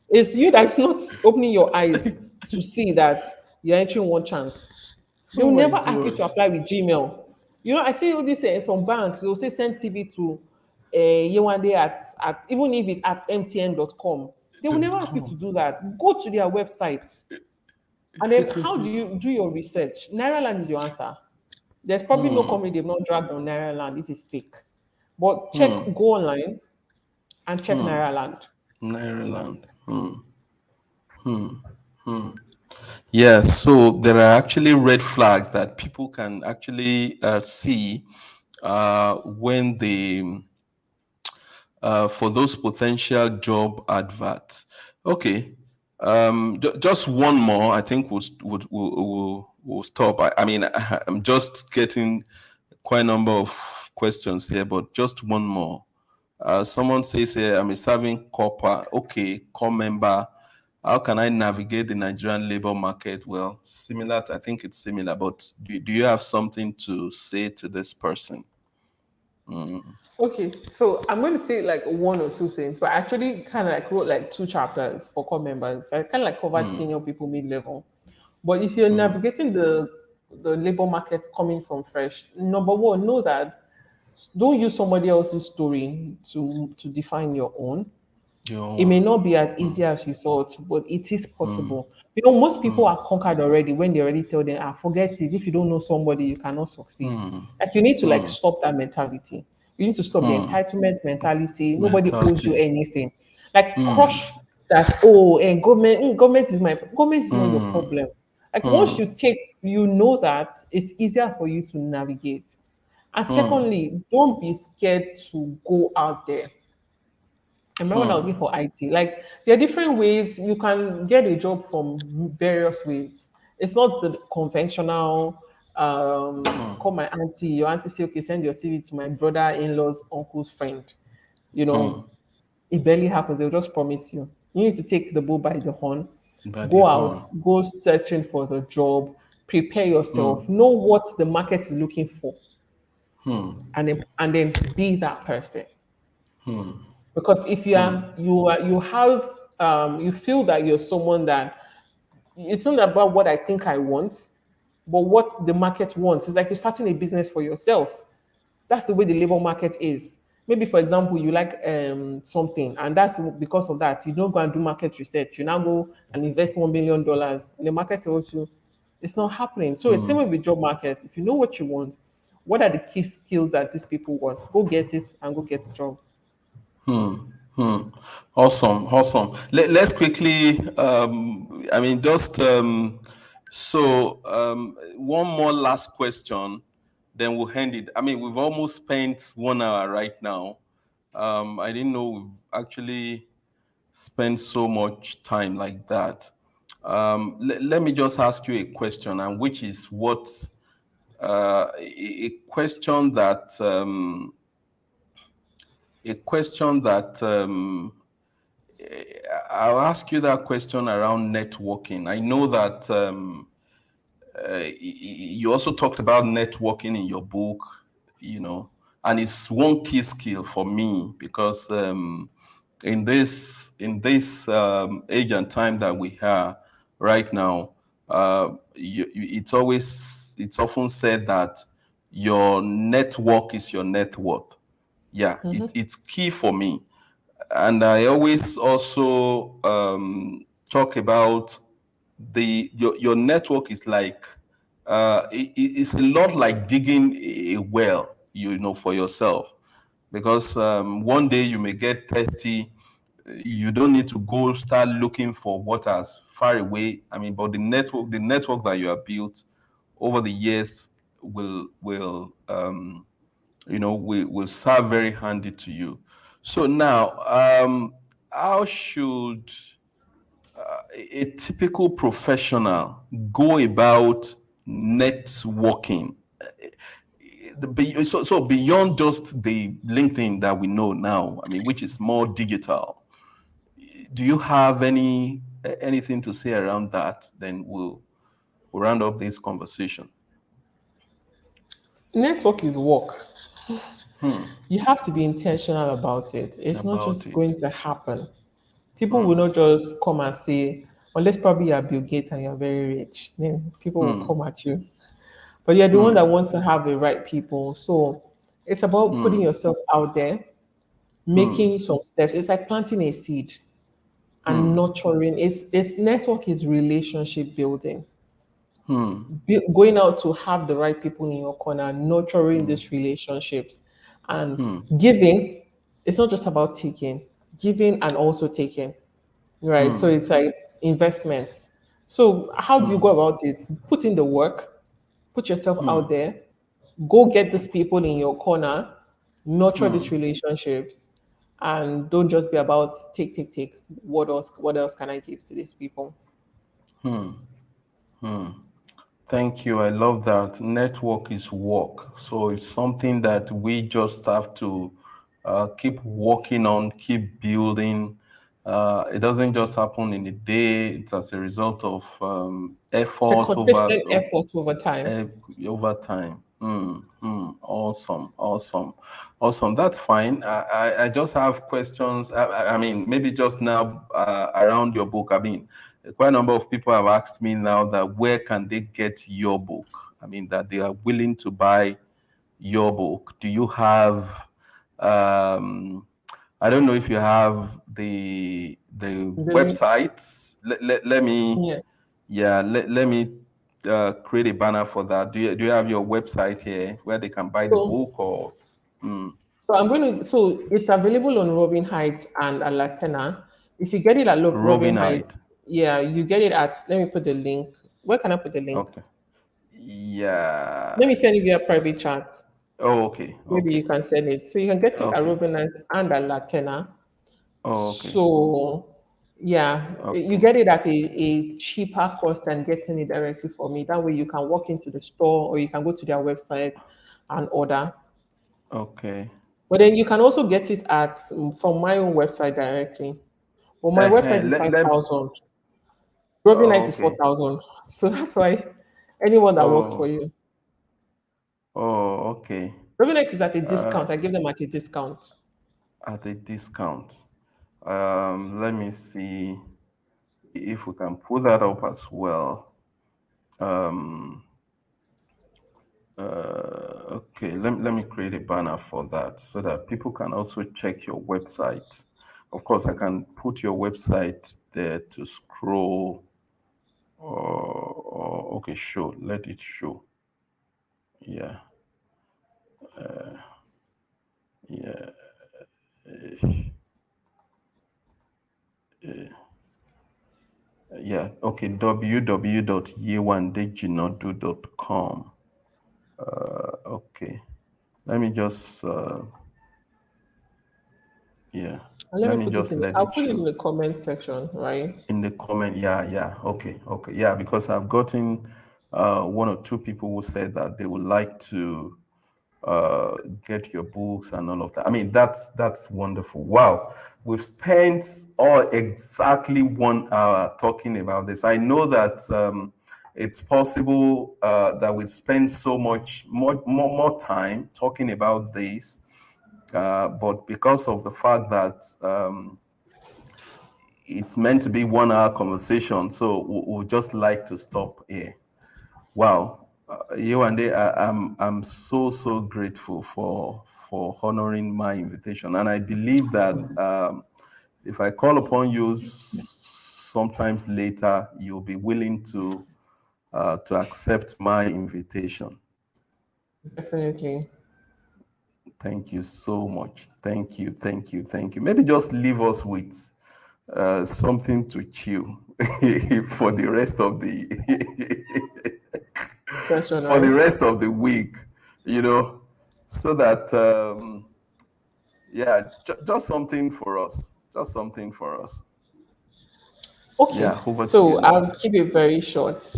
It's you that's not opening your eyes to see that you're entering one chance. They Oh will my never ask you God. to apply with Gmail. I see all this in some banks, they'll say send CV to Yewande at even if it's at mtn.com. They will never ask you to do that. Go to their website. And then how do you do your research? Nairaland is your answer. There's probably no company they've not dragged on Nairaland if it's fake. But go online and check Nairaland. Ireland. Yes, so there are actually red flags that people can actually see when they for those potential job adverts. Okay, just one more. I think we'll stop. I mean, I'm just getting quite a number of questions here, but just one more. Someone says here, I'm a serving corper. Okay, core member. How can I navigate the Nigerian labor market? Well, I think it's similar, but do you have something to say to this person? Okay, so I'm going to say like one or two things, but I actually kind of like wrote like two chapters for core members. I kind of like covered senior people mid-level. But if you're navigating the labor market coming from fresh, number one, know that don't use somebody else's story to define your own. It may not be as easy as you thought, but it is possible. Most people are conquered already when they already tell them, forget it. If you don't know somebody, you cannot succeed. Like you need to like stop that mentality. You need to stop the entitlement mentality. Nobody owes you Mentality. anything. Like crush that, and government is not your problem. Like once you take, that it's easier for you to navigate. And secondly, don't be scared to go out there. I remember when I was looking for IT, like there are different ways you can get a job from various ways. It's not the conventional call my auntie, your auntie say, okay, send your CV to my brother-in-law's uncle's friend. It barely happens, they'll just promise you. You need to take the bull by the horn, By the go out, horn. go searching for the job, prepare yourself, know what the market is looking for, and then be that person. Because if you feel that you're someone that it's not about what I think I want, but what the market wants. It's like you're starting a business for yourself. That's the way the labor market is. Maybe, for example, you like something, and that's because of that. You don't go and do market research. You now go and invest $1 million, and the market tells you it's not happening. So it's same way with job market. If you know what you want, what are the key skills that these people want? Go get it and go get the job. Hmm. Awesome, awesome. Let's quickly, I mean, just one more last question, then we'll end it. I mean, we've almost spent 1 hour right now. I didn't know we've actually spent so much time like that. Let me just ask you a question, and which is what a question that I'll ask you that question around networking. I know that you also talked about networking in your book, and it's one key skill for me because in this age and time that we have right now, it's often said that your network is your net worth. Yeah, it's key for me. And I always also talk about your network is like it's a lot like digging a well, for yourself, because one day you may get thirsty. You don't need to go start looking for waters far away. I mean, but the network that you have built over the years will serve very handy to you. So now, how should a typical professional go about networking? So beyond just the LinkedIn that we know now, I mean, which is more digital, do you have anything to say around that? Then we'll round up this conversation. Network is work. You have to be intentional about it. It's not About just it. going to happen. People will not just come and say, unless probably you're Bill Gates and you're very rich, then people will come at you. But you're the one that wants to have the right people. So it's about putting yourself out there, making some steps. It's like planting a seed and nurturing. It's network is relationship building. Going out to have the right people in your corner, nurturing these relationships, and giving. It's not just about taking, giving and also taking, right? So it's like investments. So how do you go about it? Put in the work, put yourself out there, go get these people in your corner, nurture these relationships, and don't just be about take, take, take. What else can I give to these people? Thank you. I love that. Network is work. So it's something that we just have to keep working on, keep building. It doesn't just happen in a day. It's as a result of It's a effort consistent effort over time. eh, over time. Awesome, awesome, awesome. That's fine. I just have questions. I mean, maybe just now around your book. I mean, quite a number of people have asked me now that where can they get your book? I mean, that they are willing to buy your book. Do you have? I don't know if you have the The link, websites. Let me yes. yeah, let me create a banner for that. Do you have your website here where they can buy the So, book or so I'm going to. So it's available on Robin Heights and Alatena. If you get it at Robin Robin Heights, Height? yeah, you get it at. Let me put the link. Where can I put the link? Okay. Yeah. Let me send you via private chat. Oh, okay. Maybe Okay. you can send it. So you can get it at Okay. Robin Heights and at Latena. Oh, okay. So yeah, you Okay. get it at a cheaper cost than getting it directly from me. That way you can walk into the store or you can go to their website and order. Okay. But then you can also get it at from my own website directly. Well, my website is Let, five let, thousand. Robin Night oh, is four okay. thousand. So that's why anyone that works for Oh, you. oh, okay. Robin Night is at a discount. I give them at a discount. At a discount. Let me see if we can pull that up as well. Um, Okay, let me create a banner for that so that people can also check your website. Of course, I can put your website there to scroll. Okay, show. Let it show. Yeah, yeah, yeah. Okay, www.yewandejinadu.com. Okay, let me just yeah. And let Let me me put it just in the, let I'll it put it in show the comment section, right? in the comment. Yeah. Okay. Yeah, because I've gotten one or two people who said that they would like to get your books and all of that. I mean, that's wonderful. Wow, we've spent all exactly 1 hour talking about this. I know that it's possible that we spend so much more time talking about this, but because of the fact that it's meant to be 1 hour conversation, so we'll just like to stop here. Wow, Yewande, I'm so grateful for honoring my invitation, and I believe that if I call upon you sometimes later, you'll be willing to accept my invitation. Definitely. Thank you so much. Thank you. Maybe just leave us with something to chew for the rest of the Session, for the right? rest of the week, you know, so that yeah, just something for us, just something for us. Okay, Yeah, over to you so now. I'll keep it very short.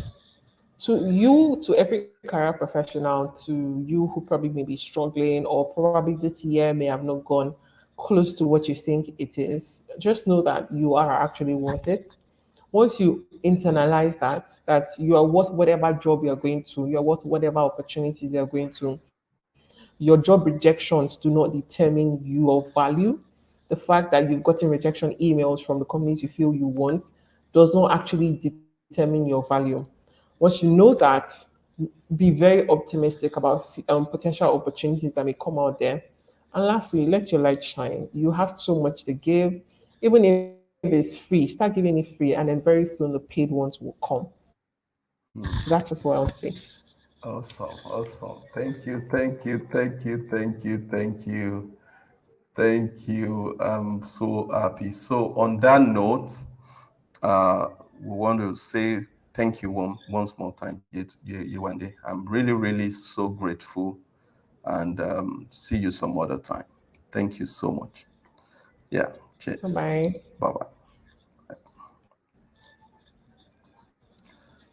To you, to every career professional, to you who probably may be struggling or probably this year may have not gone close to what you think it is, just know that you are actually worth it. Once you internalize that you are worth whatever job you're going to, you're worth whatever opportunities you're going to, your job rejections do not determine your value. The fact that you've gotten rejection emails from the companies you feel you want does not actually determine your value. Once you know that, be very optimistic about potential opportunities that may come out there. And lastly, let your light shine. You have so much to give. Even if it's free, start giving it free, and then very soon the paid ones will come. So that's just what I would say. Awesome. Thank you. I'm so happy. So on that note, we want to say thank you once more time, Yewande. I'm really so grateful, and see you some other time. Thank you so much. Yeah, Bye cheers. bye. Bye bye.